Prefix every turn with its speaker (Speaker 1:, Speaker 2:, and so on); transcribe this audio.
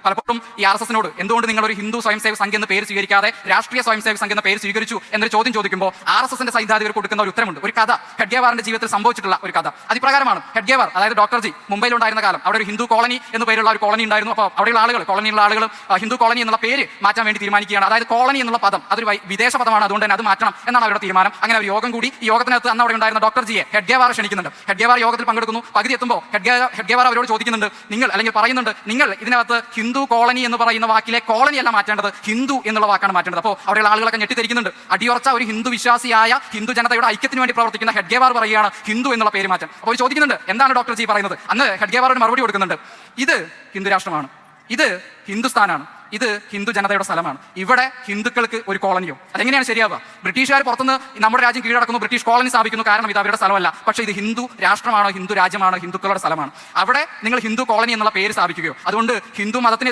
Speaker 1: പലപ്പോഴും ഈ RSSനോട് എന്തുകൊണ്ട് നിങ്ങൾ ഒരു ഹിന്ദു സ്വയം സേവക സംഘം എന്ന പേര് സ്വീകരിക്കാതെ രാഷ്ട്രീയ സ്വയം സേവക സംഘം എന്ന പേര് സ്വീകരിച്ചു എന്നൊരു ചോദ്യം ചോദിക്കുമ്പോൾ RSSന്റെ സൈദ്ധാന്തികർ കൊടുക്കുന്ന ഒരു ഉത്തരമുണ്ട്. ഒരു കഥ, ഹെഡ്ഗേവാറിന്റെ ജീവിതത്തിൽ സംഭവിച്ചിട്ടുള്ള ഒരു കഥ. അതിപ്രകാരമാണ് ഹെഡ്ഗേവാർ, അതായത് ഡോക്ടർ ജി മുംബൈയിലുണ്ടായിരുന്ന കാലം അവിടെ ഒരു ഹിന്ദു കോളനി എന്ന് പേരുള്ള ഒരു കോളനി ഉണ്ടായിരുന്നു. അപ്പോൾ അവിടെയുള്ള ആളുകൾ, കോളനിയിലുള്ള ആളുകൾ ഹിന്ദു കോളനി എന്നുള്ള പേര് മാറ്റാൻ വേണ്ടി തീരുമാനിക്കുകയാണ്. അതായത് കോളനി എന്നുള്ള പദം അതൊരു വിദേശ പദമാണ്, അതുകൊണ്ട് തന്നെ അത് മാറ്റണം എന്നാണ് അവരുടെ തീരുമാനം. അങ്ങനെ ഒരു യോഗം കൂടി. ഈ യോഗത്തിനകത്ത് അന്ന് അവിടെ ഉണ്ടായിരുന്ന ഡോക്ടർ ജിയെ ഹെഡ്ഗേവാർ ക്ഷണിക്കുന്നുണ്ട്. ഹെഡ്ഗേവാർ യോഗത്തിൽ പങ്കെടുക്കുന്നു. പകുതി എത്തുമ്പോൾ ഹെഡ്ഗേവാർ അവരോട് ചോദിക്കുന്നുണ്ട്, നിങ്ങൾ അല്ലെങ്കിൽ പറയുന്നുണ്ട്, നിങ്ങൾ ഇതിനകത്ത് ഹിന്ദു കോളനി എന്ന് പറയുന്ന വാക്കിലെ കോളനി അല്ല മാറ്റേണ്ടത്, ഹിന്ദു എന്നുള്ള വാക്കാണ് മാറ്റേണ്ടത്. അപ്പോൾ അവിടെയുള്ള ആളുകളൊക്കെ ഞെട്ടിത്തിരിക്കുന്നുണ്ട്. അടിയുറച്ച ഒരു ഹിന്ദു വിശ്വാസിയായ ഹിന്ദു ജനതയുടെ ഐക്യത്തിന് വേണ്ടി പ്രവർത്തിക്കുന്ന ഹെഡ്ഗേവാർ പറയുകയാണ് ഹിന്ദു എന്നുള്ള പേര് മാറ്റം. അപ്പോൾ ചോദിക്കുന്നുണ്ട്, എന്താണ് ഡോക്ടർ ജി പറയുന്നത്? അന്ന് ഹെഡ്ഗേവാർ ഒരു മറുപടി കൊടുക്കുന്നുണ്ട്, ഇത് ഹിന്ദു രാഷ്ട്രമാണ്, ഇത് ഹിന്ദുസ്ഥാനാണ്, ഇത് ഹിന്ദു ജനതയുടെ സ്ഥലമാണ്, ഇവിടെ ഹിന്ദുക്കൾക്ക് ഒരു കോളനിയോ? അതെങ്ങനെയാണ് ശരിയാവുക? ബ്രിട്ടീഷുകാർ പുറത്തുനിന്ന് നമ്മുടെ രാജ്യം കീഴടക്കുന്നു, ബ്രിട്ടീഷ് കോളനി സ്ഥാപിക്കുന്നു, കാരണം ഇത് അവരുടെ സ്ഥലമല്ല. പക്ഷേ ഇത് ഹിന്ദു രാഷ്ട്രമാണ്, ഹിന്ദു രാജ്യമാണ്, ഹിന്ദുക്കളുടെ സ്ഥലമാണ്. അവിടെ നിങ്ങൾ ഹിന്ദു കോളനി എന്നുള്ള പേര് സ്ഥാപിക്കുകയോ അതുകൊണ്ട് ഹിന്ദു മതത്തിന്